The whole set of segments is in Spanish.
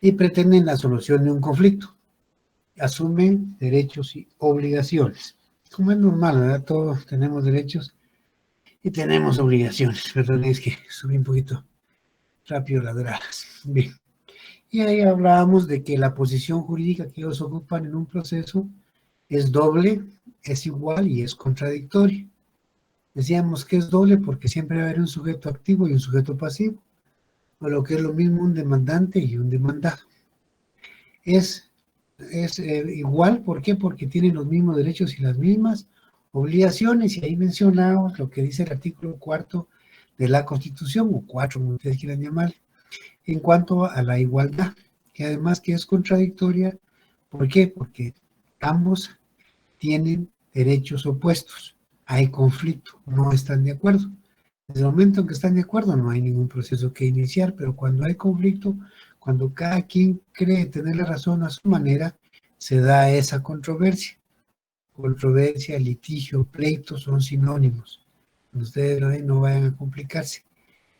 y pretenden la solución de un conflicto. Asumen derechos y obligaciones. Como es normal, ¿verdad? Todos tenemos derechos y tenemos obligaciones. Perdón, es que subí un poquito rápido las gradas. Bien. Y ahí hablábamos de que la posición jurídica que ellos ocupan en un proceso es doble, es igual y es contradictoria. Decíamos que es doble porque siempre va a haber un sujeto activo y un sujeto pasivo, o lo que es lo mismo un demandante y un demandado. Es igual, ¿por qué? Porque tienen los mismos derechos y las mismas obligaciones, y ahí mencionamos lo que dice el artículo 4 de la Constitución, o 4, como ustedes quieran llamar, en cuanto a la igualdad, que además que es contradictoria. ¿Por qué? Porque ambos tienen derechos opuestos, hay conflicto, no están de acuerdo. Desde el momento en que están de acuerdo no hay ningún proceso que iniciar, pero cuando hay conflicto, cuando cada quien cree tener la razón a su manera, se da esa controversia. Controversia, litigio, pleito son sinónimos. Ustedes no vayan a complicarse.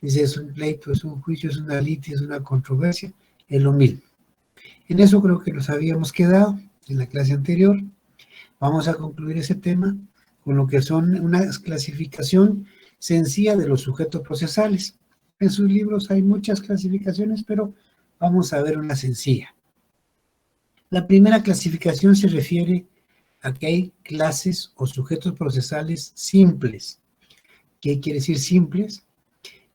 Dice, es un pleito, es un juicio, es una litis, es una controversia, es lo mismo. En eso creo que nos habíamos quedado en la clase anterior. Vamos a concluir ese tema con lo que son una clasificación sencilla de los sujetos procesales. En sus libros hay muchas clasificaciones, pero vamos a ver una sencilla. La primera clasificación se refiere a que hay clases o sujetos procesales simples. ¿Qué quiere decir simples?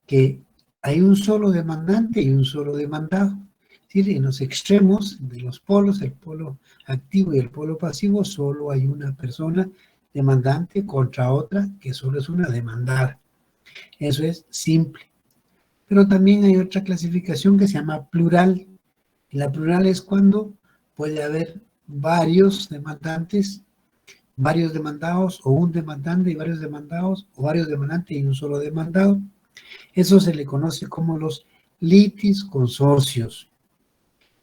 Que hay un solo demandante y un solo demandado. Es decir, en los extremos de los polos, el polo activo y el polo pasivo, solo hay una persona demandante contra otra que solo es una demandada. Eso es simple. Pero también hay otra clasificación que se llama plural. Y la plural es cuando puede haber varios demandantes, varios demandados, o un demandante y varios demandados, o varios demandantes y un solo demandado. Eso se le conoce como los litisconsorcios.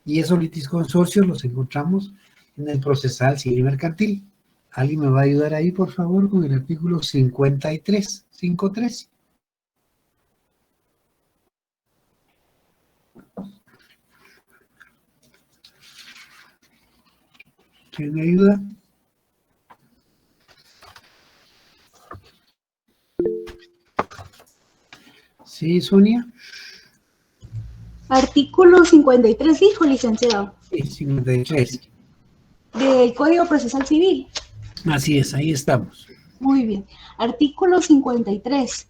Y esos litisconsorcios los encontramos en el procesal civil y mercantil. ¿Alguien me va a ayudar ahí, por favor, con el artículo 53, 53? ¿Quién me ayuda? Sí, Sonia. Artículo 53, dijo, licenciado. Sí, 53. Del Código Procesal Civil. Así es, ahí estamos. Muy bien. Artículo 53.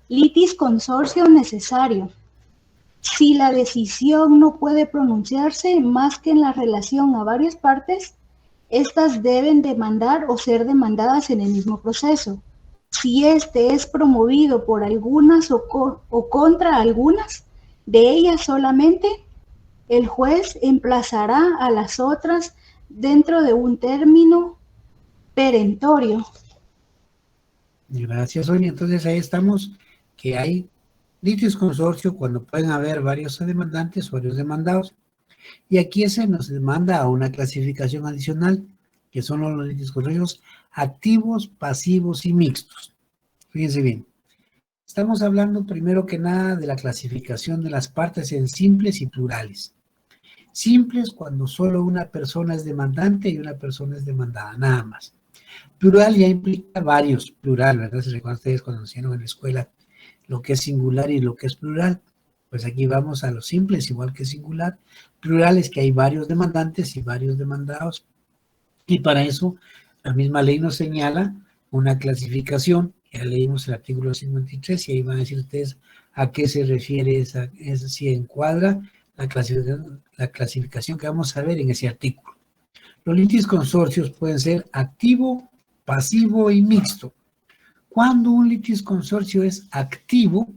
Litis consorcio necesario. Si la decisión no puede pronunciarse más que en la relación a varias partes, estas deben demandar o ser demandadas en el mismo proceso. Si este es promovido por algunas o contra algunas de ellas solamente, el juez emplazará a las otras dentro de un término perentorio. Gracias, Sonia. Entonces ahí estamos, que hay litisconsorcio cuando pueden haber varios demandantes o varios demandados. Y aquí se nos demanda a una clasificación adicional, que son los litisconsorcios activos, pasivos y mixtos. Fíjense bien. Estamos hablando primero que nada de la clasificación de las partes en simples y plurales. Simples cuando solo una persona es demandante y una persona es demandada, nada más. Plural ya implica varios, plural, ¿verdad? Se recuerdan ustedes cuando enseñaron en la escuela lo que es singular y lo que es plural. Pues aquí vamos a los simples, igual que singular. Plural es que hay varios demandantes y varios demandados. Y para eso, la misma ley nos señala una clasificación. Ya leímos el artículo 53 y ahí van a decir ustedes a qué se refiere esa si encuadra la clasificación que vamos a ver en ese artículo. Los litisconsorcios pueden ser activo, pasivo y mixto. Cuando un litisconsorcio es activo,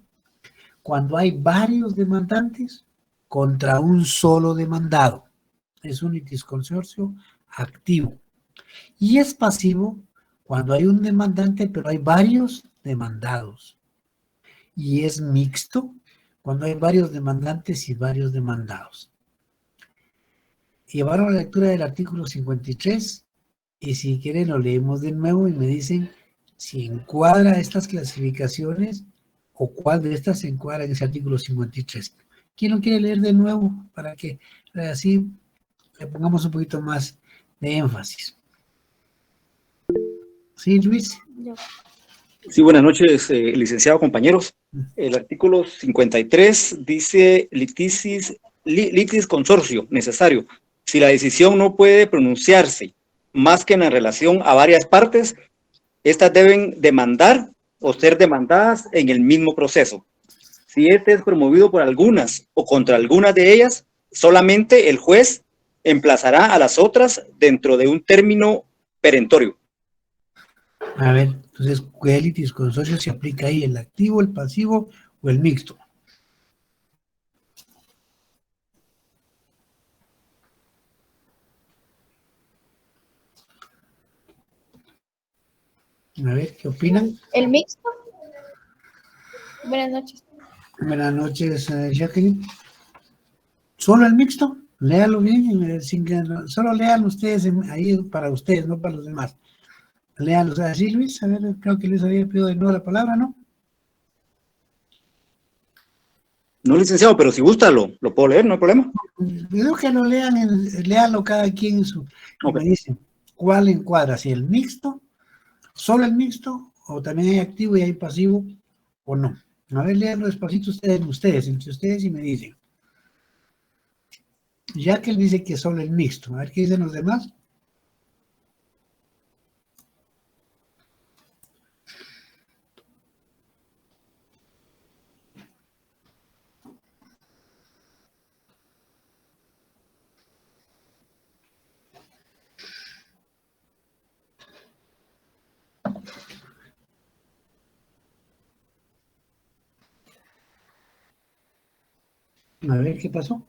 cuando hay varios demandantes contra un solo demandado. Es un litisconsorcio activo. Y es pasivo cuando hay un demandante, pero hay varios demandados. Y es mixto cuando hay varios demandantes y varios demandados. Llevaron la lectura del artículo 53 y si quieren lo leemos de nuevo y me dicen si encuadra estas clasificaciones o cuál de estas se encuadra en ese artículo 53. ¿Quién lo quiere leer de nuevo para que así le pongamos un poquito más de énfasis? ¿Sí, Luis? Sí, buenas noches, licenciado, compañeros. El artículo 53 dice litis consorcio necesario. Si la decisión no puede pronunciarse más que en relación a varias partes, estas deben demandar o ser demandadas en el mismo proceso. Si este es promovido por algunas o contra algunas de ellas, solamente el juez emplazará a las otras dentro de un término perentorio. A ver, entonces, ¿qué litis consorcio se aplica ahí? ¿El activo, el pasivo o el mixto? A ver, ¿qué opinan? ¿El mixto? Buenas noches. Buenas noches, Jacqueline. ¿Solo el mixto? Léalo bien, solo lean ustedes ahí para ustedes, no para los demás. Léanlo, así Luis, a ver, creo que Luis había pedido de nuevo la palabra, ¿no? No, licenciado, pero si gusta lo puedo leer, no hay problema. Creo que lo lean, léanlo cada quien en su... Okay. Me dicen, ¿cuál encuadra? Si el mixto, solo el mixto, o también hay activo y hay pasivo, o no. A ver, léanlo despacito entre ustedes y me dicen. Ya que él dice que solo el mixto, a ver qué dicen los demás. A ver qué pasó.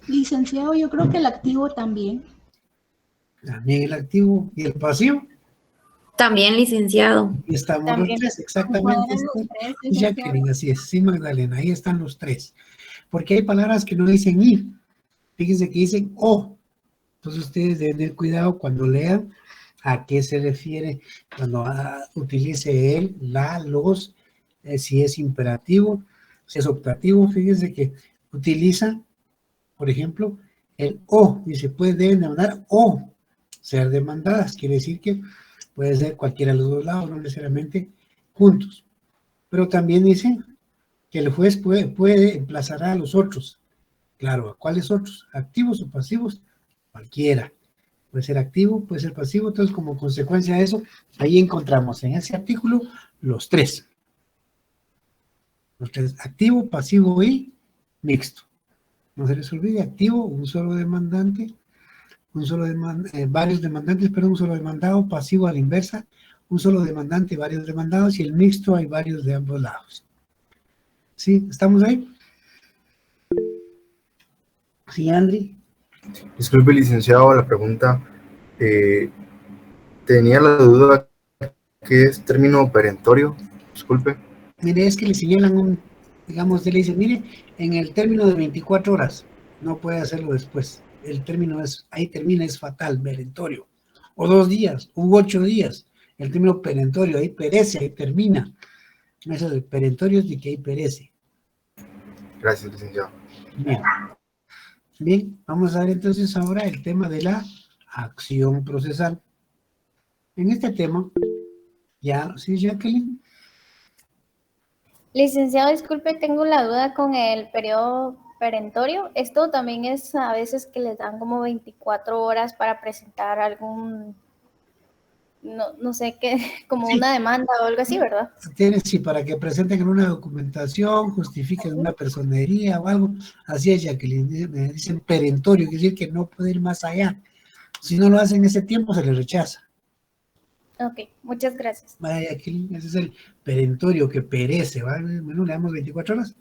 Licenciado, yo creo que el activo también. También el activo y el pasivo. También, licenciado. Y estamos También. los tres, exactamente. Jacqueline, así es, sí, Magdalena, ahí están los tres. Porque hay palabras que no dicen y, fíjense que dicen o. Entonces ustedes deben tener cuidado cuando lean a qué se refiere, cuando utilice él, la, los, si es imperativo, si es optativo, fíjense que utiliza, por ejemplo, el o, dice, pues deben demandar o ser demandadas, quiere decir que puede ser cualquiera de los dos lados, no necesariamente juntos. Pero también dice que el juez puede emplazar a los otros. Claro, ¿a cuáles otros? ¿Activos o pasivos? Cualquiera. Puede ser activo, puede ser pasivo. Entonces, como consecuencia de eso, ahí encontramos en ese artículo los tres. Los tres, activo, pasivo y mixto. No se les olvide, activo, un solo demandante, varios demandantes, pero un solo demandado, pasivo a la inversa, un solo demandante, varios demandados, y el mixto hay varios de ambos lados. ¿Sí? ¿Estamos ahí? Sí, Andri. Disculpe, licenciado, la pregunta. Tenía la duda, ¿qué es término perentorio? Disculpe. Mire, es que le señalan digamos, le dicen, mire, en el término de 24 horas, no puede hacerlo después. El término ahí termina, es fatal, perentorio. O 2 días, u 8 días. El término perentorio, ahí perece, ahí termina. Eso de perentorio es de que ahí perece. Gracias, licenciado. Bien. Bien, vamos a ver entonces ahora el tema de la acción procesal. En este tema, ya, ¿sí, Jacqueline? Licenciado, disculpe, tengo la duda con el periodo perentorio. Esto también es a veces que les dan como 24 horas para presentar algún, no sé qué, como Sí. una demanda o algo así, ¿verdad? Sí, para que presenten una documentación, justifiquen una personería o algo. Así es, Jacqueline, me dicen perentorio, quiere decir que no puede ir más allá. Si no lo hacen en ese tiempo, se les rechaza. Ok, muchas gracias. Vaya, Jacqueline, ese es el perentorio que perece, ¿vale? Bueno, le damos 24 horas.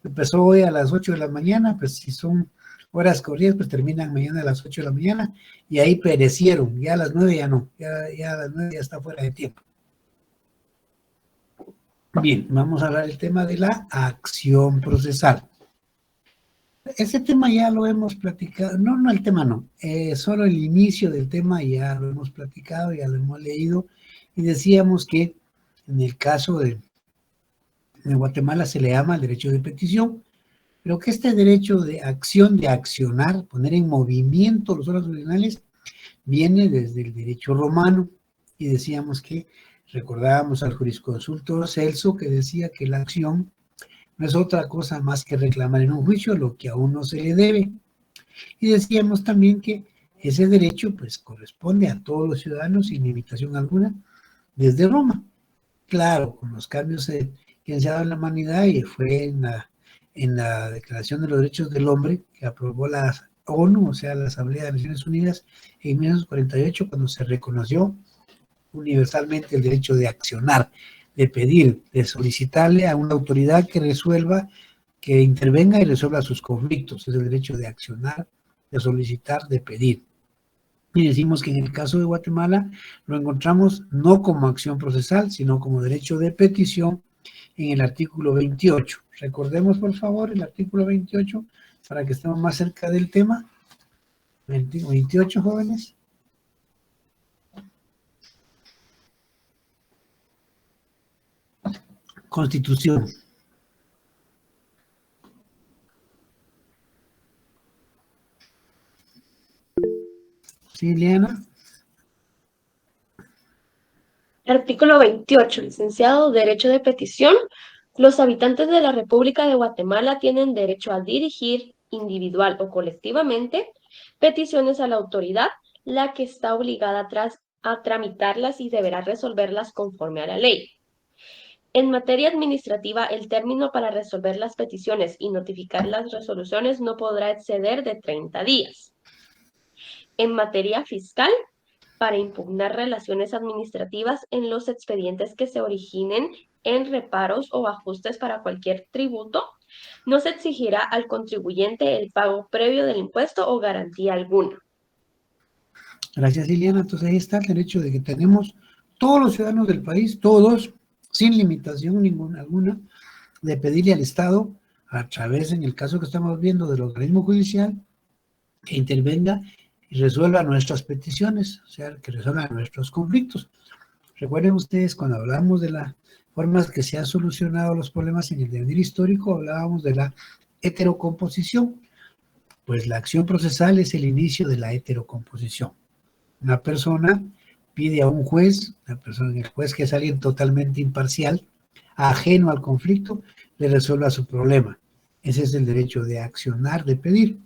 Empezó hoy a las 8 de la mañana, pues si son horas corridas, pues terminan mañana a las 8 de la mañana, y ahí perecieron. Ya a las 9 ya no, ya a las 9 ya está fuera de tiempo. Bien, vamos a hablar del tema de la acción procesal. Ese tema ya lo hemos platicado, no el tema no, solo el inicio del tema ya lo hemos platicado, ya lo hemos leído, y decíamos que en el caso de En Guatemala se le llama el derecho de petición, pero que este derecho de acción, de accionar, poner en movimiento los órganos originales, viene desde el derecho romano. Y decíamos que, recordábamos al jurisconsulto Celso, que decía que la acción no es otra cosa más que reclamar en un juicio lo que a uno se le debe. Y decíamos también que ese derecho pues corresponde a todos los ciudadanos sin limitación alguna desde Roma. Claro, con los cambios que se ha dado en la humanidad, y fue en la Declaración de los Derechos del Hombre que aprobó la ONU, o sea, la Asamblea de Naciones Unidas, en 1948, cuando se reconoció universalmente el derecho de accionar, de pedir, de solicitarle a una autoridad que resuelva, que intervenga y resuelva sus conflictos. Es el derecho de accionar, de solicitar, de pedir. Y decimos que en el caso de Guatemala lo encontramos no como acción procesal, sino como derecho de petición en el artículo 28. Recordemos, por favor, el artículo 28 para que estemos más cerca del tema. 28, jóvenes. Constitución. ¿Sí, Liana? Artículo 28, licenciado, derecho de petición. Los habitantes de la República de Guatemala tienen derecho a dirigir, individual o colectivamente, peticiones a la autoridad, la que está obligada a tramitarlas y deberá resolverlas conforme a la ley. En materia administrativa, el término para resolver las peticiones y notificar las resoluciones no podrá exceder de 30 días. En materia fiscal, para impugnar relaciones administrativas en los expedientes que se originen en reparos o ajustes para cualquier tributo, no se exigirá al contribuyente el pago previo del impuesto o garantía alguna. Gracias, Liliana. Entonces ahí está el derecho de que tenemos todos los ciudadanos del país, todos, sin limitación ninguna alguna, de pedirle al Estado, a través, en el caso que estamos viendo, del organismo judicial, que intervenga y resuelva nuestras peticiones, o sea, que resuelva nuestros conflictos. Recuerden ustedes, cuando hablamos de las formas que se han solucionado los problemas en el devenir histórico, hablábamos de la heterocomposición. Pues la acción procesal es el inicio de la heterocomposición. Una persona pide a un juez, el juez que es alguien totalmente imparcial, ajeno al conflicto, le resuelva su problema. Ese es el derecho de accionar, de pedir.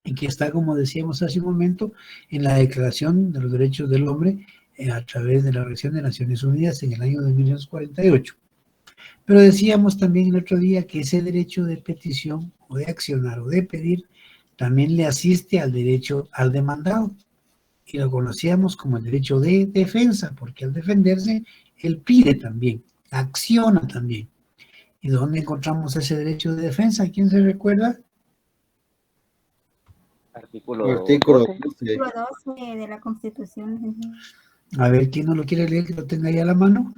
Y que está, como decíamos hace un momento, en la Declaración de los Derechos del Hombre a través de la Organización de Naciones Unidas en el año de 1948. Pero decíamos también el otro día que ese derecho de petición o de accionar o de pedir también le asiste al derecho al demandado. Y lo conocíamos como el derecho de defensa, porque al defenderse, él pide también, acciona también. ¿Y dónde encontramos ese derecho de defensa? ¿Quién se recuerda? Artículo 12. Artículo 12 de la Constitución. A ver, ¿quién no lo quiere leer que lo tenga ahí a la mano?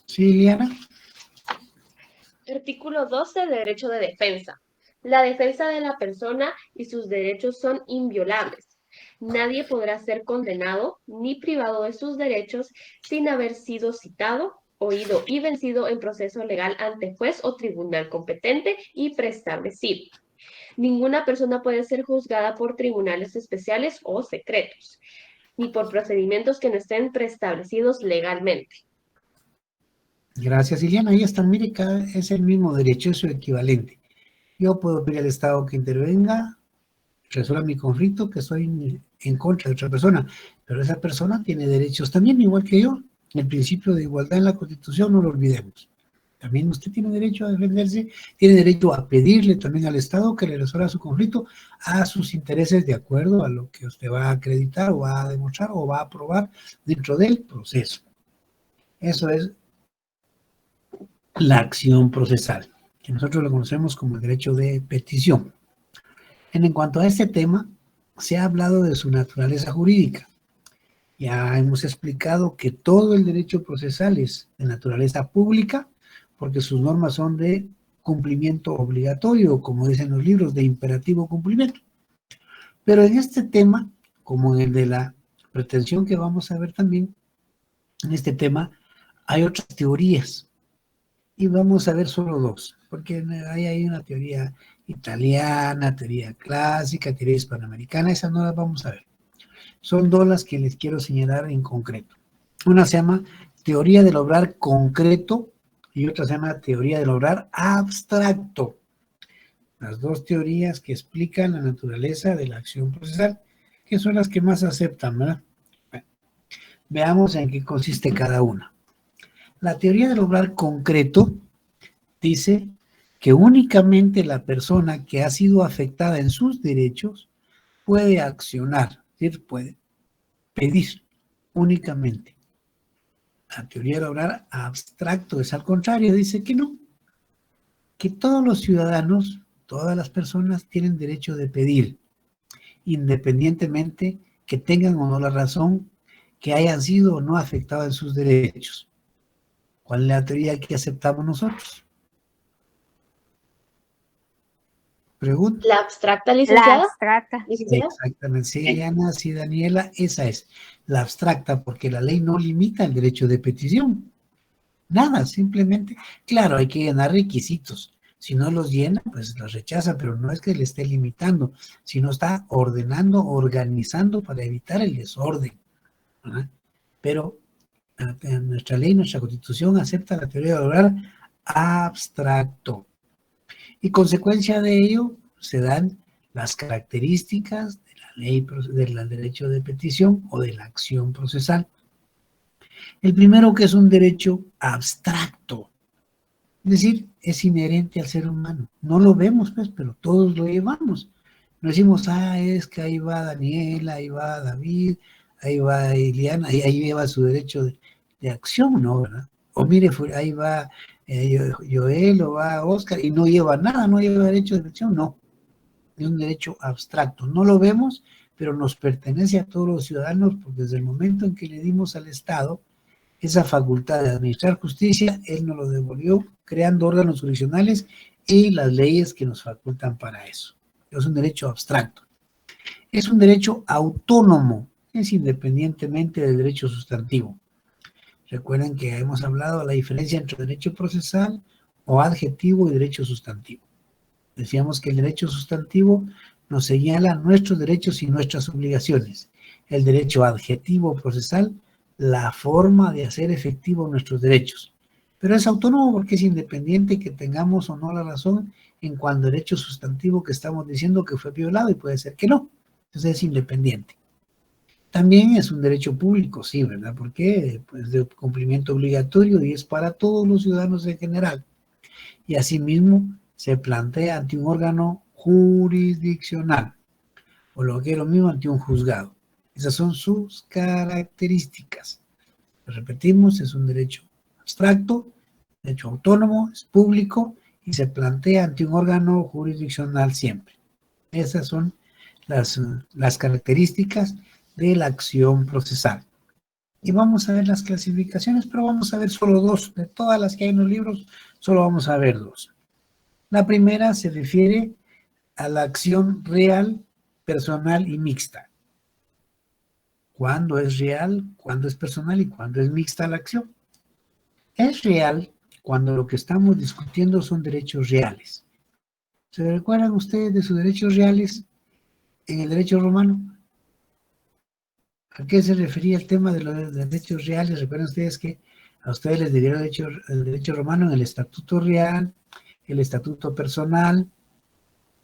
Sí, Liana. Artículo 12, derecho de defensa. La defensa de la persona y sus derechos son inviolables. Nadie podrá ser condenado ni privado de sus derechos sin haber sido citado, oído y vencido en proceso legal ante juez o tribunal competente y preestablecido. Ninguna persona puede ser juzgada por tribunales especiales o secretos, ni por procedimientos que no estén preestablecidos legalmente. Gracias, Liliana. Ahí está, mire, es el mismo derecho, es su equivalente. Yo puedo pedir al Estado que intervenga, resuelva mi conflicto, que estoy en contra de otra persona, pero esa persona tiene derechos también, igual que yo. El principio de igualdad en la Constitución no lo olvidemos. También usted tiene derecho a defenderse, tiene derecho a pedirle también al Estado que le resuelva su conflicto a sus intereses de acuerdo a lo que usted va a acreditar o va a demostrar o va a aprobar dentro del proceso. Eso es la acción procesal, que nosotros lo conocemos como el derecho de petición. En cuanto a este tema, se ha hablado de su naturaleza jurídica. Ya hemos explicado que todo el derecho procesal es de naturaleza pública, porque sus normas son de cumplimiento obligatorio, como dicen los libros, de imperativo cumplimiento. Pero en este tema, como en el de la pretensión que vamos a ver también, en este tema, hay otras teorías. Y vamos a ver solo dos, porque hay una teoría italiana, teoría clásica, teoría hispanoamericana, esas no las vamos a ver. Son dos las que les quiero señalar en concreto. Una se llama teoría del obrar concreto y otra se llama teoría del obrar abstracto. Las dos teorías que explican la naturaleza de la acción procesal, que son las que más aceptan, ¿verdad? Bueno, veamos en qué consiste cada una. La teoría del obrar concreto dice que únicamente la persona que ha sido afectada en sus derechos puede accionar, es decir, puede pedir únicamente. La teoría del obrar abstracto es al contrario, dice que no, que todos los ciudadanos, todas las personas tienen derecho de pedir, independientemente que tengan o no la razón, que hayan sido o no afectados en sus derechos. ¿Cuál es la teoría que aceptamos nosotros? Pregunta. La abstracta, La licenciada. abstracta. ¿Licenciada? Exactamente, sí, Ana, sí, Daniela, esa es la abstracta, porque la ley no limita el derecho de petición. Nada, simplemente, claro, hay que llenar requisitos. Si no los llena, pues los rechaza, pero no es que le esté limitando, sino está ordenando, organizando para evitar el desorden, ¿verdad? Pero nuestra ley, nuestra constitución acepta la teoría del obrar abstracto. Y consecuencia de ello se dan las características de la ley del derecho de petición o de la acción procesal. El primero, que es un derecho abstracto, es decir, es inherente al ser humano. No lo vemos, pues, pero todos lo llevamos. No decimos, es que ahí va Daniela, ahí va David, ahí va Iliana, ahí lleva su derecho de acción, ¿no? ¿Verdad? O mire, ahí va Joel o va Oscar y no lleva nada, no lleva derecho de petición, no. Es un derecho abstracto. No lo vemos, pero nos pertenece a todos los ciudadanos, porque desde el momento en que le dimos al Estado esa facultad de administrar justicia, él nos lo devolvió creando órganos jurisdiccionales y las leyes que nos facultan para eso. Es un derecho abstracto. Es un derecho autónomo, es independientemente del derecho sustantivo. Recuerden que hemos hablado de la diferencia entre derecho procesal o adjetivo y derecho sustantivo. Decíamos que el derecho sustantivo nos señala nuestros derechos y nuestras obligaciones. El derecho adjetivo procesal, la forma de hacer efectivos nuestros derechos. Pero es autónomo porque es independiente que tengamos o no la razón en cuanto al derecho sustantivo que estamos diciendo que fue violado y puede ser que no. Entonces es independiente. También es un derecho público, sí, ¿verdad? Porque pues de cumplimiento obligatorio y es para todos los ciudadanos en general. Y asimismo se plantea ante un órgano jurisdiccional, o lo que es lo mismo ante un juzgado. Esas son sus características. Lo repetimos, es un derecho abstracto, derecho autónomo, es público y se plantea ante un órgano jurisdiccional siempre. Esas son las características de la acción procesal. Y vamos a ver las clasificaciones, pero vamos a ver solo dos. De todas las que hay en los libros, solo vamos a ver dos. La primera se refiere a la acción real, personal y mixta. ¿Cuándo es real, cuándo es personal y cuándo es mixta la acción? Es real cuando lo que estamos discutiendo son derechos reales. ¿Se recuerdan ustedes de sus derechos reales en el derecho romano? ¿A qué se refería el tema de los derechos reales? Recuerden ustedes que a ustedes les dieron el derecho romano en el estatuto real, el estatuto personal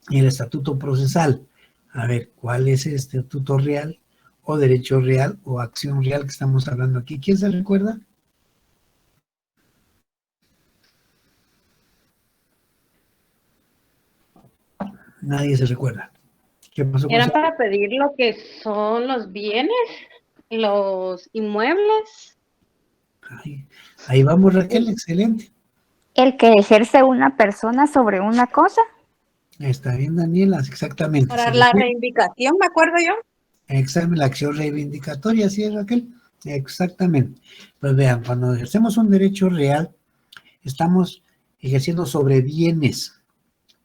y el estatuto procesal. A ver, ¿cuál es el estatuto real o derecho real o acción real que estamos hablando aquí? ¿Quién se recuerda? Nadie se recuerda. ¿Qué pasó con Era eso? para pedir lo que son los bienes, los inmuebles. Ahí vamos, Raquel, excelente. El que ejerce una persona sobre una cosa. Está bien, Daniela, exactamente. Para la reivindicación, me acuerdo yo. Exactamente, la acción reivindicatoria, ¿sí, Raquel? Exactamente. Pues vean, cuando ejercemos un derecho real, estamos ejerciendo sobre bienes.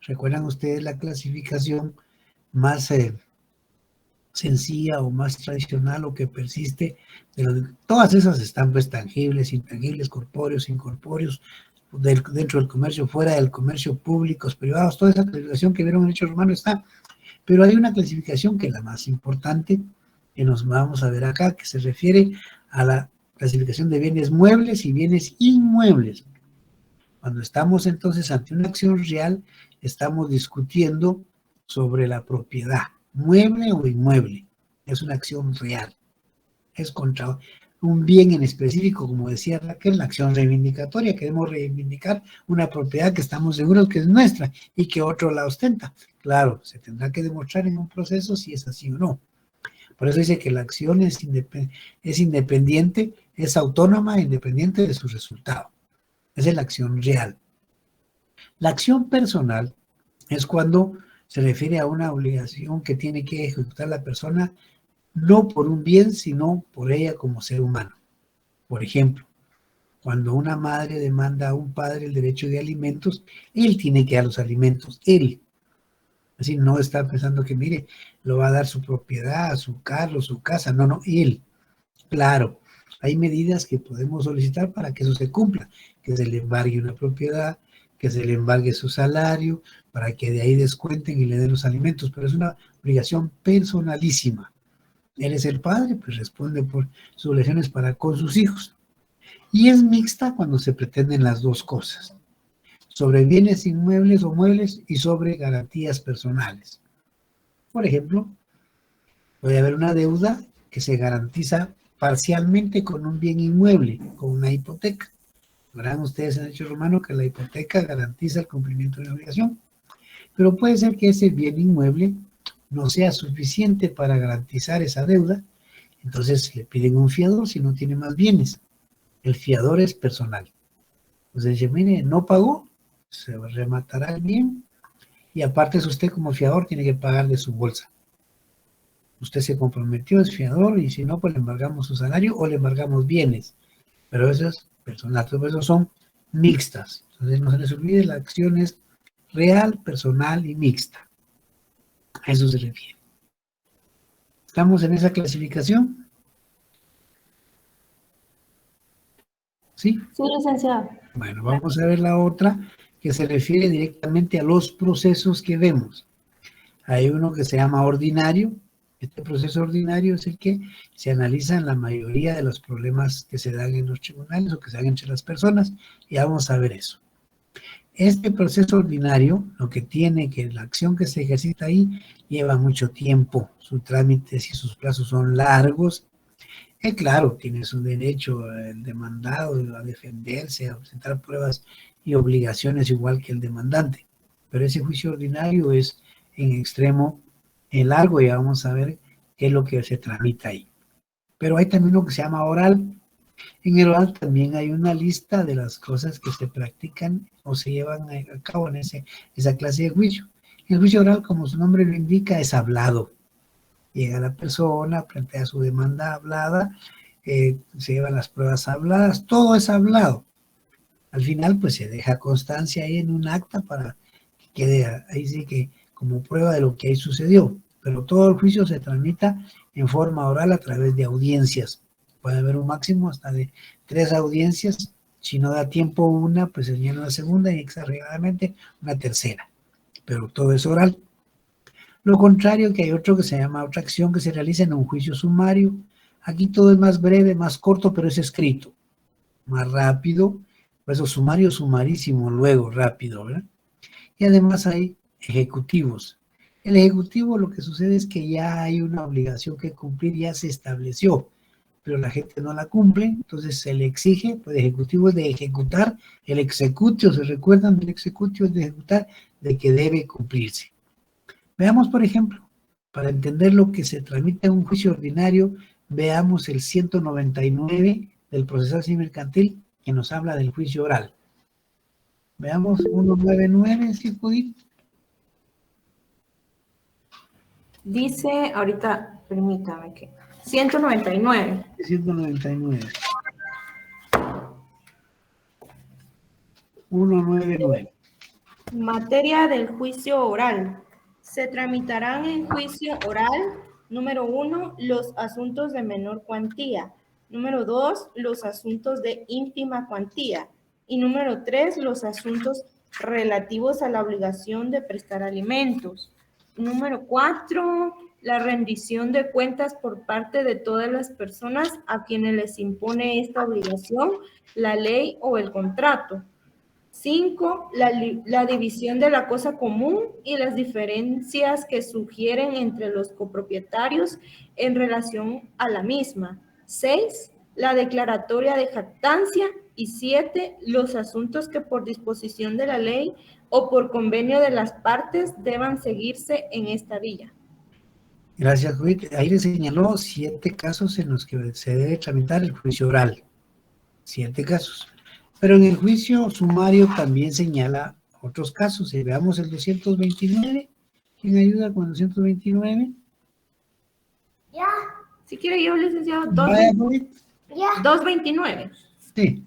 ¿Recuerdan ustedes la clasificación más sencilla o más tradicional o que persiste. Todas esas están pues tangibles, intangibles, corpóreos, incorpóreos, dentro del comercio, fuera del comercio, públicos, privados, toda esa clasificación que vieron en Hechos Romanos está. Pero hay una clasificación que es la más importante, que nos vamos a ver acá, que se refiere a la clasificación de bienes muebles y bienes inmuebles. Cuando estamos entonces ante una acción real, estamos discutiendo sobre la propiedad, mueble o inmueble. Es una acción real. Es contra un bien en específico, como decía Raquel, la acción reivindicatoria. Queremos reivindicar una propiedad que estamos seguros que es nuestra y que otro la ostenta. Claro, se tendrá que demostrar en un proceso si es así o no. Por eso dice que la acción es independiente, es autónoma e independiente de su resultado. Esa es la acción real. La acción personal es cuando se refiere a una obligación que tiene que ejecutar la persona no por un bien, sino por ella como ser humano. Por ejemplo, cuando una madre demanda a un padre el derecho de alimentos, él tiene que dar los alimentos, él. Así no está pensando que, mire, lo va a dar su propiedad, su carro, su casa. No, no, él. Claro, hay medidas que podemos solicitar para que eso se cumpla, que se le embargue una propiedad, que se le embargue su salario, para que de ahí descuenten y le den los alimentos, pero es una obligación personalísima. Él es el padre, pues responde por sus obligaciones para con sus hijos. Y es mixta cuando se pretenden las dos cosas, sobre bienes inmuebles o muebles y sobre garantías personales. Por ejemplo, puede haber una deuda que se garantiza parcialmente con un bien inmueble, con una hipoteca. Verán ustedes en Hechos Romanos que la hipoteca garantiza el cumplimiento de la obligación, pero puede ser que ese bien inmueble no sea suficiente para garantizar esa deuda, entonces le piden un fiador si no tiene más bienes. El fiador es personal. Entonces dice, mire, no pagó, se rematará el bien, y aparte es usted como fiador tiene que pagar de su bolsa. Usted se comprometió, es fiador, y si no, pues le embargamos su salario o le embargamos bienes. Pero eso es personal, todo eso son mixtas. Entonces no se les olvide, la acción es real, personal y mixta. A eso se refiere. ¿Estamos en esa clasificación? ¿Sí? Sí, licenciado. Bueno, vamos a ver la otra que se refiere directamente a los procesos que vemos. Hay uno que se llama ordinario. Este proceso ordinario es el que se analiza en la mayoría de los problemas que se dan en los tribunales o que se dan entre las personas, y vamos a ver eso. Este proceso ordinario, lo que tiene que la acción que se ejercita ahí lleva mucho tiempo, sus trámites y sus plazos son largos. Claro, tiene su derecho el demandado a defenderse, a presentar pruebas y obligaciones igual que el demandante, pero ese juicio ordinario es en extremo largo y vamos a ver qué es lo que se tramita ahí. Pero hay también lo que se llama oral. En el oral también hay una lista de las cosas que se practican o se llevan a cabo en esa clase de juicio. El juicio oral, como su nombre lo indica, es hablado. Llega la persona, plantea su demanda hablada, se llevan las pruebas habladas, todo es hablado. Al final, pues se deja constancia ahí en un acta para que quede ahí sí que como prueba de lo que ahí sucedió. Pero todo el juicio se tramita en forma oral a través de audiencias. Puede haber un máximo hasta de 3 audiencias. Si no da tiempo una, pues se llena una segunda y exageradamente una tercera. Pero todo es oral. Lo contrario, que hay otro que se llama otra acción que se realiza en un juicio sumario. Aquí todo es más breve, más corto, pero es escrito. Más rápido. Por eso sumario, sumarísimo, luego rápido, ¿verdad? Y además hay ejecutivos. El ejecutivo lo que sucede es que ya hay una obligación que cumplir, ya se estableció, pero la gente no la cumple, entonces se le exige, pues el ejecutivo es de ejecutar, el executio, ¿se recuerdan del executio? Es de ejecutar, de que debe cumplirse. Veamos, por ejemplo, para entender lo que se tramita en un juicio ordinario, veamos el 199 del procesal civil mercantil, que nos habla del juicio oral. Veamos 199, ¿sí, Judith? Dice, ahorita, permítame que... 199. 199. 199. Materia del juicio oral. Se tramitarán en juicio oral Número 1, los asuntos de menor cuantía. Número 2, los asuntos de ínfima cuantía. Y número 3, los asuntos relativos a la obligación de prestar alimentos. Número 4, la rendición de cuentas por parte de todas las personas a quienes les impone esta obligación, la ley o el contrato. 5, la división de la cosa común y las diferencias que sugieren entre los copropietarios en relación a la misma. 6, la declaratoria de jactancia. Y 7, los asuntos que por disposición de la ley o por convenio de las partes deban seguirse en esta vía. Gracias, Judith. Ahí le señaló 7 casos en los que se debe tramitar el juicio oral. 7 casos. Pero en el juicio sumario también señala otros casos. Y veamos el 229. ¿Quién ayuda con el 229? Ya. Si quiere yo, licenciado. Vaya, Judith. 229. Sí.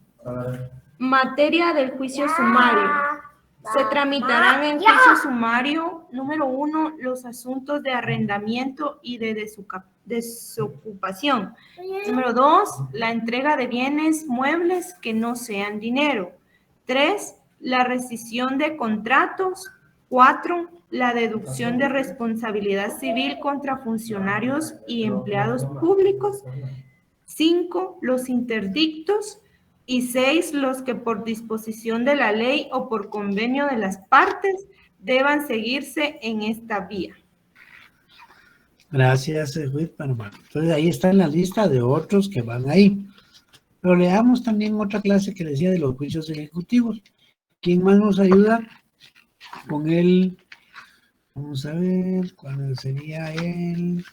Materia del juicio sumario. Se tramitarán en juicio sumario, número 1, los asuntos de arrendamiento y de desocupación. Número 2, la entrega de bienes muebles que no sean dinero. 3, la rescisión de contratos. 4, la deducción de responsabilidad civil contra funcionarios y empleados públicos. 5, los interdictos. Y 6, los que por disposición de la ley o por convenio de las partes deban seguirse en esta vía. Gracias, Judith Panamá. Entonces ahí está la lista de otros que van ahí. Pero leamos también otra clase que decía de los juicios ejecutivos. ¿Quién más nos ayuda con el? Vamos a ver, ¿cuál sería el?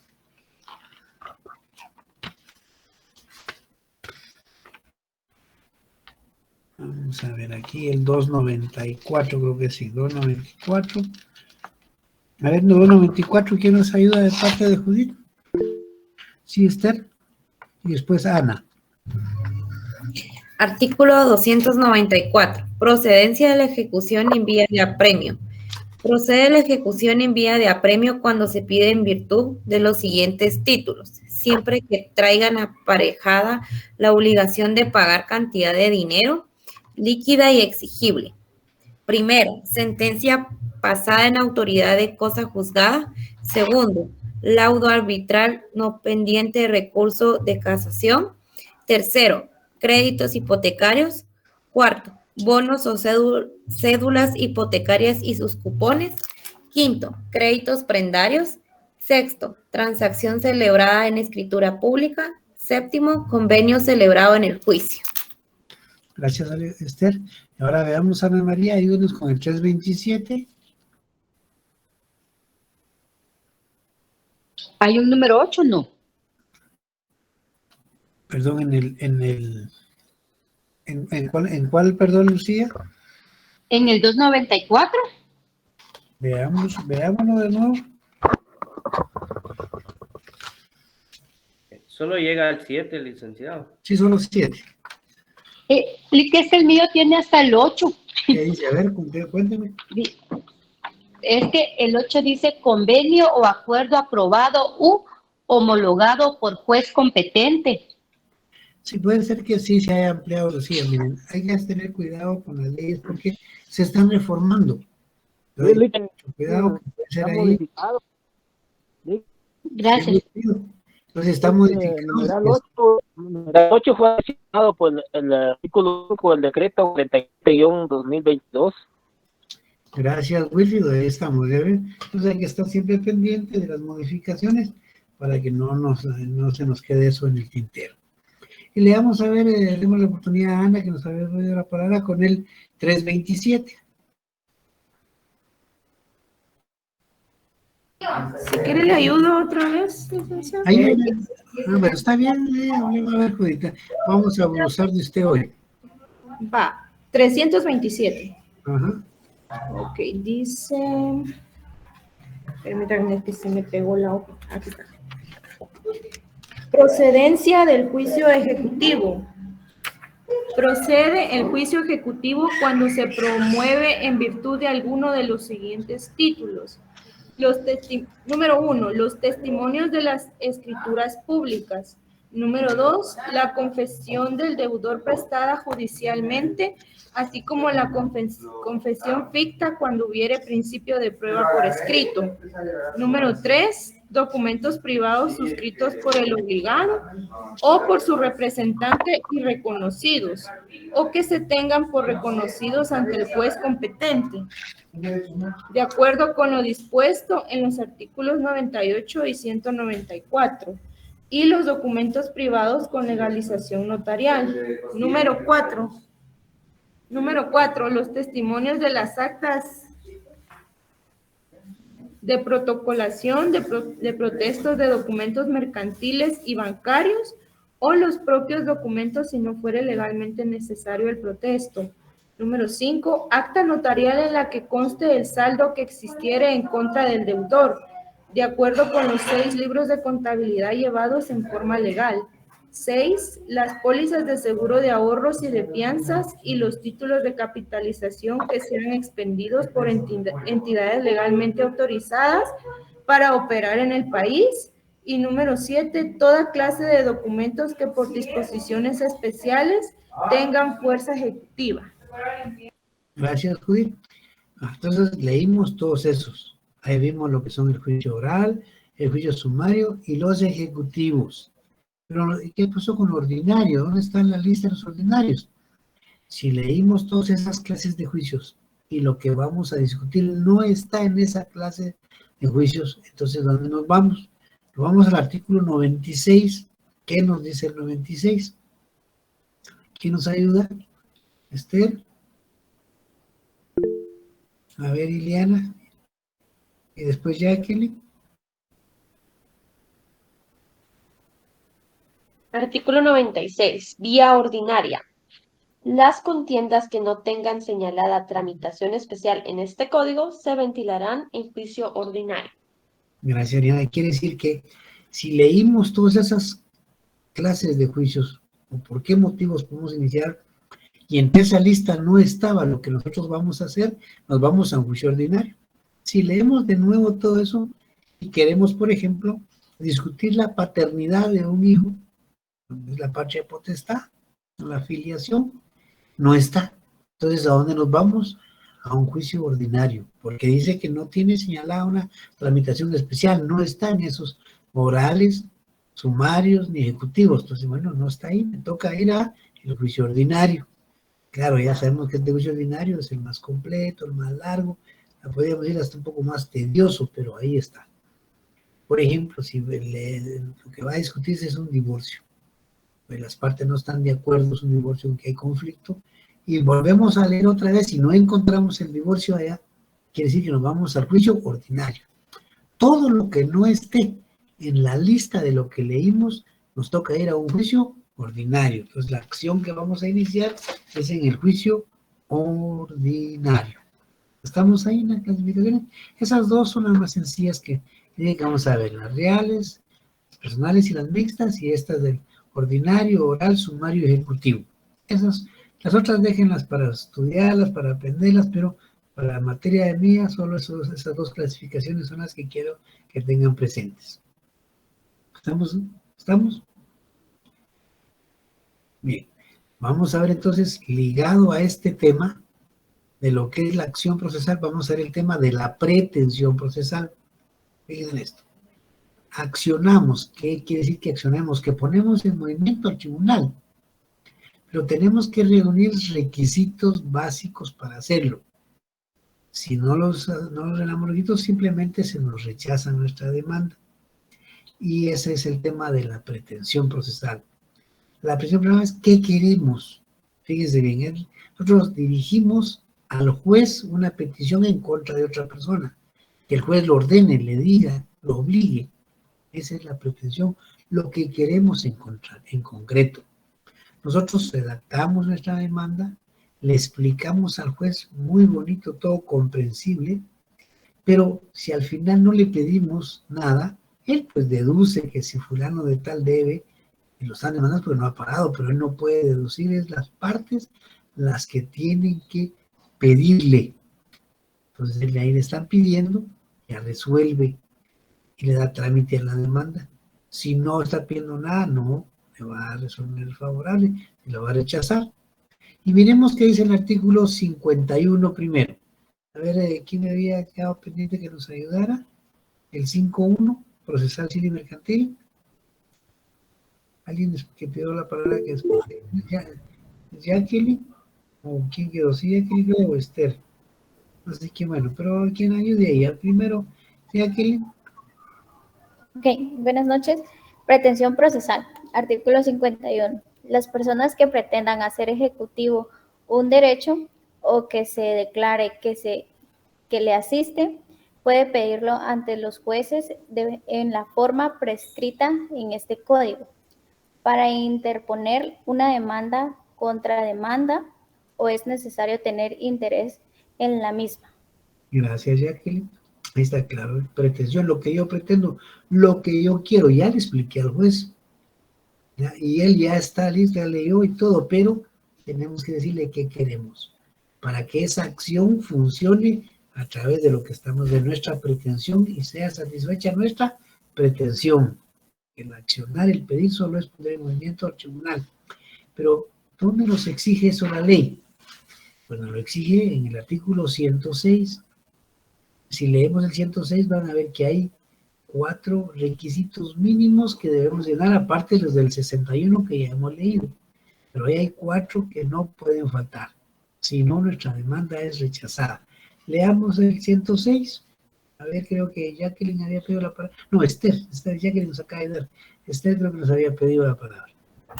Vamos a ver aquí, el 294, creo que sí, 294. A ver, 294, ¿quién nos ayuda de parte de Judith? Sí, Esther. Y después Ana. Artículo 294. Procedencia de la ejecución en vía de apremio. Procede la ejecución en vía de apremio cuando se pide en virtud de los siguientes títulos, siempre que traigan aparejada la obligación de pagar cantidad de dinero líquida y exigible. Primero, sentencia pasada en autoridad de cosa juzgada. Segundo, laudo arbitral no pendiente de recurso de casación. Tercero, créditos hipotecarios. Cuarto, bonos o cédulas hipotecarias y sus cupones. Quinto, créditos prendarios. Sexto, transacción celebrada en escritura pública. Séptimo, convenio celebrado en el juicio. Gracias, Esther. Y ahora veamos a Ana María, ayúdenos con el 327. ¿Hay un número 8? No. Perdón, ¿en cuál, perdón, Lucía? ¿En el 294? Veámoslo de nuevo. Solo llega al 7, licenciado. Sí, solo 7. Que es el mío, tiene hasta el 8. ¿Qué dice? A ver, cuénteme. Es que el 8 dice convenio o acuerdo aprobado u homologado por juez competente. Sí, puede ser que sí se haya ampliado, Lucía. Miren, hay que tener cuidado con las leyes porque se están reformando. Cuidado, que puede ser ahí. Gracias. Entonces está modificado. El 8 fue asignado por el artículo 5 del decreto 47-2022. Gracias, Wilfrido, ahí estamos. Entonces hay que estar siempre pendiente de las modificaciones para que no se nos quede eso en el tintero. Y le vamos a ver, le demos la oportunidad a Ana, que nos había oído la palabra, con el 327. Si quiere le ayudo otra vez. Pero está bien, a ver, Judita. Vamos a abusar de usted hoy. Va, 327. Ajá. Ok, dice... Permítanme que se me pegó la hoja. Aquí está. Procedencia del juicio ejecutivo. Procede el juicio ejecutivo cuando se promueve en virtud de alguno de los siguientes títulos. Número 1, los testimonios de las escrituras públicas. Número 2, la confesión del deudor prestada judicialmente, así como la confesión ficta cuando hubiere principio de prueba por escrito. Número 3, documentos privados suscritos por el obligado o por su representante y reconocidos, o que se tengan por reconocidos ante el juez competente, de acuerdo con lo dispuesto en los artículos 98 y 194, y los documentos privados con legalización notarial. Número 4, los testimonios de las actas de protocolación, de protestos de documentos mercantiles y bancarios, o los propios documentos si no fuere legalmente necesario el protesto. Número 5, acta notarial en la que conste el saldo que existiere en contra del deudor, de acuerdo con los 6 libros de contabilidad llevados en forma legal. 6, las pólizas de seguro de ahorros y de fianzas y los títulos de capitalización que sean expendidos por entidades legalmente autorizadas para operar en el país. Y número 7, toda clase de documentos que por disposiciones especiales tengan fuerza ejecutiva. Gracias, Judith. Entonces leímos todos esos. Ahí vimos lo que son el juicio oral, el juicio sumario y los ejecutivos. Pero, ¿qué pasó con lo ordinario? ¿Dónde está en la lista de los ordinarios? Si leímos todas esas clases de juicios y lo que vamos a discutir no está en esa clase de juicios, entonces ¿dónde nos vamos? Nos vamos al artículo 96. ¿Qué nos dice el 96? ¿Quién nos ayuda? Esther. A ver, Ileana. Y después Jacqueline. Artículo 96. Vía ordinaria. Las contiendas que no tengan señalada tramitación especial en este código se ventilarán en juicio ordinario. Gracias, Ariana. Quiere decir que si leímos todas esas clases de juicios, o por qué motivos podemos iniciar, y en esa lista no estaba lo que nosotros vamos a hacer, nos vamos a un juicio ordinario. Si leemos de nuevo todo eso y queremos, por ejemplo, discutir la paternidad de un hijo, la patria potestad, la filiación, no está. Entonces, ¿a dónde nos vamos? A un juicio ordinario, porque dice que no tiene señalada una tramitación especial, no está en esos orales, sumarios, ni ejecutivos. Entonces, bueno, no está ahí, me toca ir al juicio ordinario. Claro, ya sabemos que este juicio ordinario es el más completo, el más largo, podríamos ir hasta un poco más tedioso, pero ahí está. Por ejemplo, si lo que va a discutirse es un divorcio, pues las partes no están de acuerdo, es un divorcio en que hay conflicto, y volvemos a leer otra vez y no encontramos el divorcio allá, quiere decir que nos vamos al juicio ordinario. Todo lo que no esté en la lista de lo que leímos, nos toca ir a un juicio ordinario. Entonces, la acción que vamos a iniciar es en el juicio ordinario. ¿Estamos ahí en las clasificaciones? Esas dos son las más sencillas que vamos a ver, las reales, las personales y las mixtas, y estas del ordinario, oral, sumario y ejecutivo. Esas, las otras déjenlas para estudiarlas, para aprenderlas, pero para la materia de mía, solo esas dos clasificaciones son las que quiero que tengan presentes. ¿Estamos? ¿Estamos? Bien, vamos a ver entonces, ligado a este tema de lo que es la acción procesal, vamos a ver el tema de la pretensión procesal. Fíjense esto. Accionamos, ¿qué quiere decir que accionemos? Que ponemos en movimiento al tribunal, pero tenemos que reunir requisitos básicos para hacerlo. Si no los reunimos, simplemente se nos rechaza nuestra demanda. Y ese es el tema de la pretensión procesal. La pretensión procesal es ¿qué queremos? Fíjense bien, nosotros dirigimos al juez una petición en contra de otra persona. Que el juez lo ordene, le diga, lo obligue. Esa es la pretensión, lo que queremos encontrar en concreto. Nosotros redactamos nuestra demanda, le explicamos al juez muy bonito, todo comprensible, pero si al final no le pedimos nada, él pues deduce que si fulano de tal debe, y lo están demandando porque no ha pagado, pero él no puede deducir, es las partes las que tienen que pedirle. Entonces ahí le están pidiendo ya resuelve y le da trámite a la demanda. Si no está pidiendo nada, no le va a resolver favorable, se lo va a rechazar. Y miremos qué dice el artículo 51 primero. A ver, ¿quién me había quedado pendiente que nos ayudara? El 5.1, procesal civil y mercantil. ¿Alguien que pidió la palabra que es Jacqueline? ¿O quién quedó? ¿Sí, Jacqueline o Esther? No sé quién, bueno, pero ¿quién ayude ahí? Al primero, Jacqueline. Ok, buenas noches. Pretensión procesal. Artículo 51. Las personas que pretendan hacer ejecutivo un derecho o que se declare que le asiste, puede pedirlo ante los jueces en la forma prescrita en este código para interponer una demanda, contrademanda, o es necesario tener interés en la misma. Gracias, Jacqueline. Ahí está claro. Pretensión, lo que yo pretendo, lo que yo quiero. Ya le expliqué al juez. ¿Ya? Y él ya está listo, ya leyó y todo, pero tenemos que decirle qué queremos para que esa acción funcione a través de lo que estamos, de nuestra pretensión y sea satisfecha nuestra pretensión. El accionar, el pedir solo es poner en movimiento al tribunal. Pero, ¿dónde nos exige eso la ley? Bueno, lo exige en el artículo 106. Si leemos el 106 van a ver que hay 4 requisitos mínimos que debemos llenar, aparte de los del 61 que ya hemos leído. Pero ahí hay 4 que no pueden faltar. Si no, nuestra demanda es rechazada. Leamos el 106. A ver, creo que Jacqueline había pedido la palabra. No, Esther, Jacqueline nos acaba de dar. Esther creo que nos había pedido la palabra.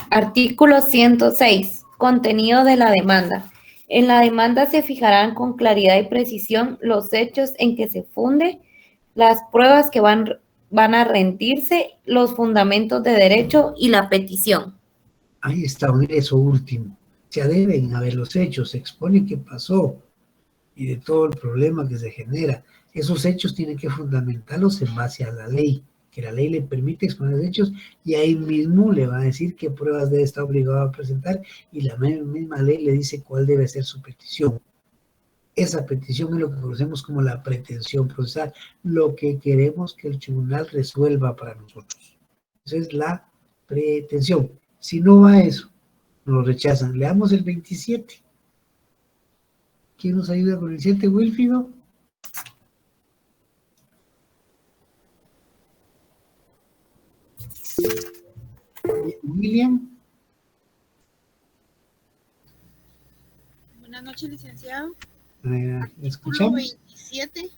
Artículo 106. Contenido de la demanda. En la demanda se fijarán con claridad y precisión los hechos en que se funde, las pruebas que van a rendirse, los fundamentos de derecho y la petición. Ahí está, eso último. Ya deben haber los hechos, se expone qué pasó y de todo el problema que se genera. Esos hechos tienen que fundamentarlos en base a la ley, que la ley le permite exponer los hechos y ahí mismo le va a decir qué pruebas debe estar obligado a presentar y la misma ley le dice cuál debe ser su petición. Esa petición es lo que conocemos como la pretensión procesal, lo que queremos que el tribunal resuelva para nosotros. Esa es la pretensión. Si no va a eso, nos lo rechazan. Leamos el 27. ¿Quién nos ayuda con el 7, Wilfrido? William. Buenas noches, licenciado. Escuchamos. 27.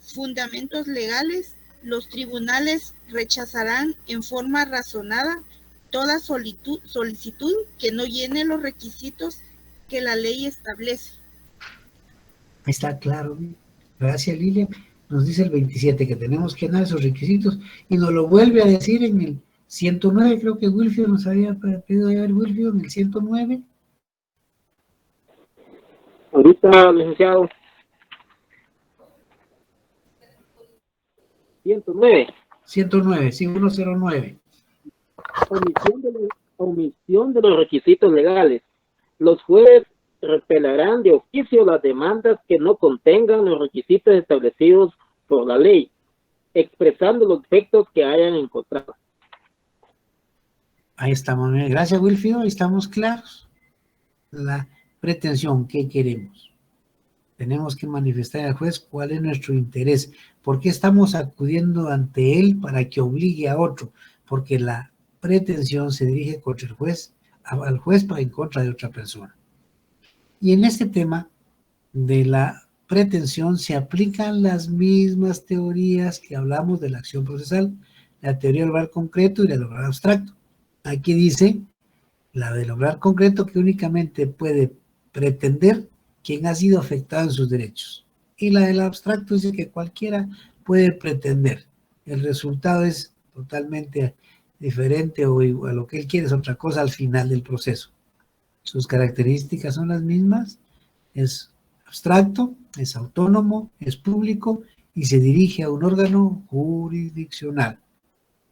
Fundamentos legales. Los tribunales rechazarán en forma razonada toda solicitud que no llene los requisitos que la ley establece. Ahí está claro. Gracias, Lilian. Nos dice el 27 que tenemos que llenar esos requisitos y nos lo vuelve a decir en el 109. Creo que Wilfrido nos había pedido ya el Wilfrido en el 109. Ahorita, licenciado. 109. 109, sí, 109. Omisión de los requisitos legales. Los jueces repelerán de oficio las demandas que no contengan los requisitos establecidos por la ley, expresando los defectos que hayan encontrado. Ahí estamos. Gracias, Wilfrido. Ahí estamos claros. La pretensión, ¿qué queremos? Tenemos que manifestar al juez cuál es nuestro interés. ¿Por qué estamos acudiendo ante él para que obligue a otro? Porque la pretensión se dirige contra el juez, al juez para en contra de otra persona. Y en este tema de la pretensión se aplican las mismas teorías que hablamos de la acción procesal, la teoría del lograr concreto y la del lograr abstracto. Aquí dice la del lograr concreto que únicamente puede pretender quien ha sido afectado en sus derechos. Y la del abstracto dice que cualquiera puede pretender. El resultado es totalmente diferente o igual, lo que él quiere es otra cosa al final del proceso. Sus características son las mismas, es abstracto, es autónomo, es público y se dirige a un órgano jurisdiccional.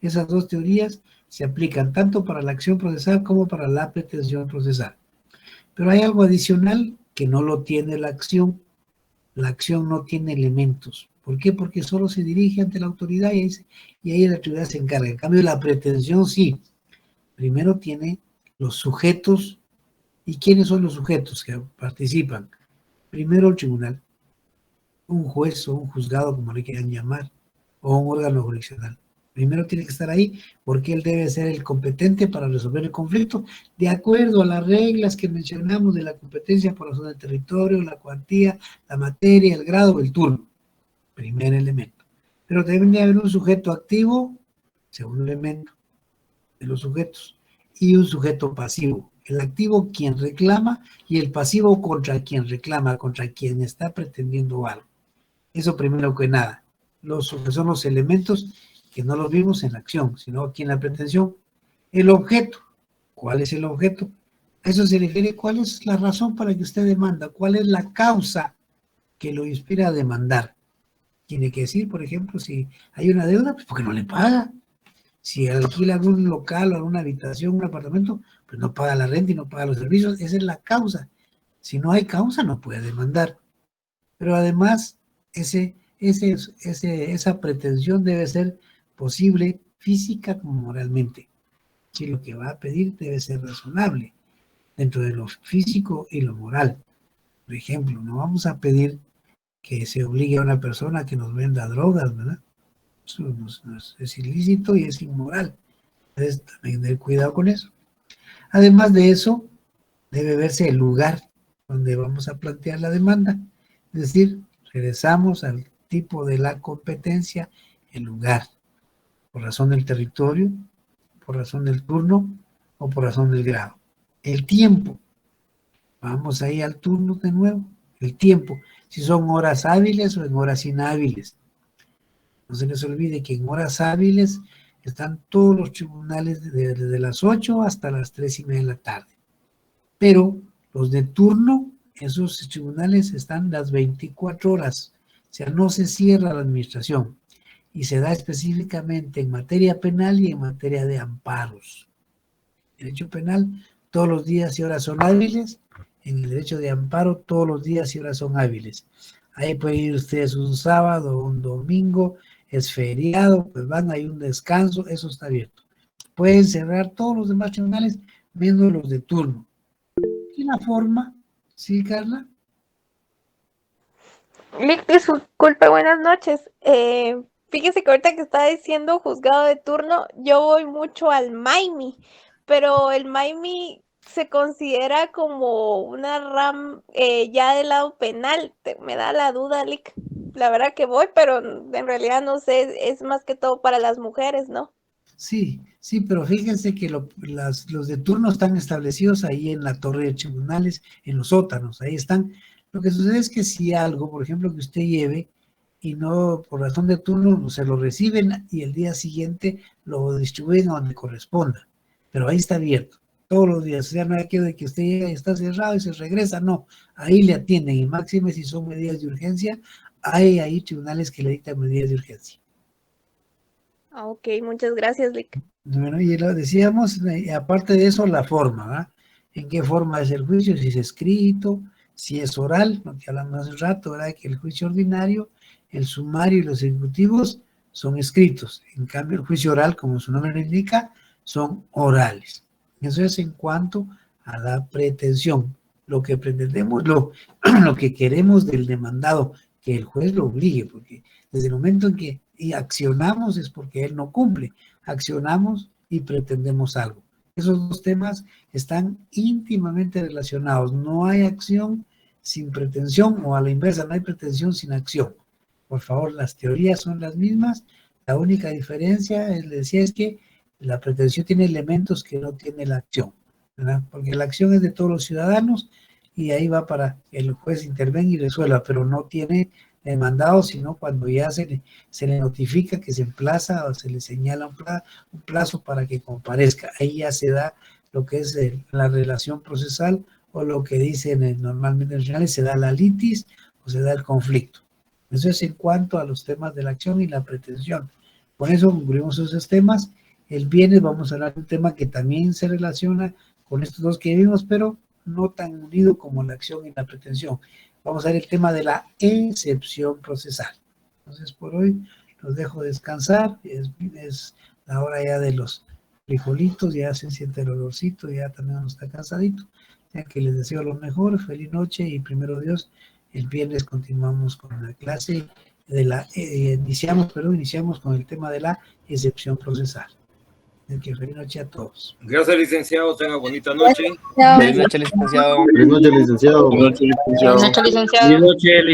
Esas dos teorías se aplican tanto para la acción procesal como para la pretensión procesal. Pero hay algo adicional que no lo tiene la acción La acción no tiene elementos. ¿Por qué? Porque solo se dirige ante la autoridad y ahí la autoridad se encarga. En cambio, la pretensión sí. Primero tiene los sujetos. ¿Y quiénes son los sujetos que participan? Primero el tribunal, un juez o un juzgado, como le quieran llamar, o un órgano jurisdiccional. Primero tiene que estar ahí porque él debe ser el competente para resolver el conflicto de acuerdo a las reglas que mencionamos de la competencia por la zona de territorio, la cuantía, la materia, el grado, el turno. Primer elemento. Pero debe de haber un sujeto activo, segundo elemento de los sujetos, y un sujeto pasivo. El activo quien reclama y el pasivo contra quien reclama, contra quien está pretendiendo algo. Eso primero que nada. Son los elementos que no los vimos en la acción, sino aquí en la pretensión. El objeto. ¿Cuál es el objeto? A eso se refiere cuál es la razón para que usted demanda, cuál es la causa que lo inspira a demandar. Tiene que decir, por ejemplo, si hay una deuda, pues porque no le paga. Si alquila algún local o alguna habitación, un apartamento, pues no paga la renta y no paga los servicios. Esa es la causa. Si no hay causa, no puede demandar. Pero además, esa pretensión debe ser posible física como moralmente. Si lo que va a pedir debe ser razonable dentro de lo físico y lo moral. Por ejemplo, no vamos a pedir que se obligue a una persona a que nos venda drogas, ¿verdad? Eso es ilícito y es inmoral. Entonces, también tener cuidado con eso. Además de eso, debe verse el lugar donde vamos a plantear la demanda. Es decir, regresamos al tipo de la competencia, el lugar, por razón del territorio, por razón del turno o por razón del grado. El tiempo. Vamos ahí al turno de nuevo. El tiempo. Si son horas hábiles o en horas inhábiles. No se les olvide que en horas hábiles están todos los tribunales desde las 8 hasta las 3:30 de la tarde. Pero los de turno, esos tribunales están las 24 horas. O sea, no se cierra la administración. Y se da específicamente en materia penal y en materia de amparos. Derecho penal, todos los días y horas son hábiles. En el derecho de amparo, todos los días y horas son hábiles. Ahí pueden ir ustedes un sábado o un domingo, es feriado, pues van, hay un descanso, eso está abierto. Pueden cerrar todos los demás tribunales, menos los de turno. ¿Y la forma? ¿Sí, Carla? Disculpe, buenas noches. Fíjese que ahorita que está diciendo juzgado de turno, yo voy mucho al MAIMI, pero el MAIMI se considera como una ya del lado penal. Me da la duda, Lick. La verdad que voy, pero en realidad no sé, es más que todo para las mujeres, ¿no? Sí, pero fíjense que los de turno están establecidos ahí en la torre de tribunales, en los sótanos, ahí están. Lo que sucede es que si algo, por ejemplo, que usted lleve y no por razón de turno, se lo reciben y el día siguiente lo distribuyen a donde corresponda, pero ahí está abierto. Todos los días, o sea, no hay aquello de que usted llega y está cerrado y se regresa, no, ahí le atienden y máxime si son medidas de urgencia, hay ahí tribunales que le dictan medidas de urgencia. Ok, muchas gracias, Lick. Bueno, y lo decíamos, aparte de eso, la forma, ¿verdad? ¿En qué forma es el juicio? Si es escrito, si es oral, lo que hablamos hace un rato, ¿verdad? Que el juicio ordinario, el sumario y los ejecutivos son escritos, en cambio el juicio oral, como su nombre lo indica, son orales. Eso es en cuanto a la pretensión, lo que pretendemos, lo que queremos del demandado, que el juez lo obligue, porque desde el momento en que accionamos es porque él no cumple, accionamos y pretendemos algo. Esos dos temas están íntimamente relacionados, no hay acción sin pretensión o a la inversa, no hay pretensión sin acción. Por favor, las teorías son las mismas, la única diferencia, les decía, es que la pretensión tiene elementos que no tiene la acción, ¿verdad? Porque la acción es de todos los ciudadanos y ahí va para que el juez intervenga y resuelva, pero no tiene demandado, sino cuando ya se le notifica que se emplaza o se le señala un plazo para que comparezca. Ahí ya se da lo que es la relación procesal o lo que dicen normalmente en general, se da la litis o se da el conflicto. Eso es en cuanto a los temas de la acción y la pretensión. Con eso concluimos esos temas. El viernes vamos a hablar de un tema que también se relaciona con estos dos que vimos, pero no tan unido como la acción y la pretensión. Vamos a ver el tema de la excepción procesal. Entonces, por hoy los dejo descansar. Es la hora ya de los frijolitos, ya se siente el olorcito, ya también uno está cansadito. Ya que les deseo lo mejor, feliz noche y primero Dios, el viernes continuamos con la clase de la, iniciamos con el tema de la excepción procesal. Que feliz noche a todos. Gracias, licenciado. Tenga bonita noche. Feliz noche, licenciado. Feliz noche, licenciado. Feliz noche, licenciado. Feliz noche, licenciado.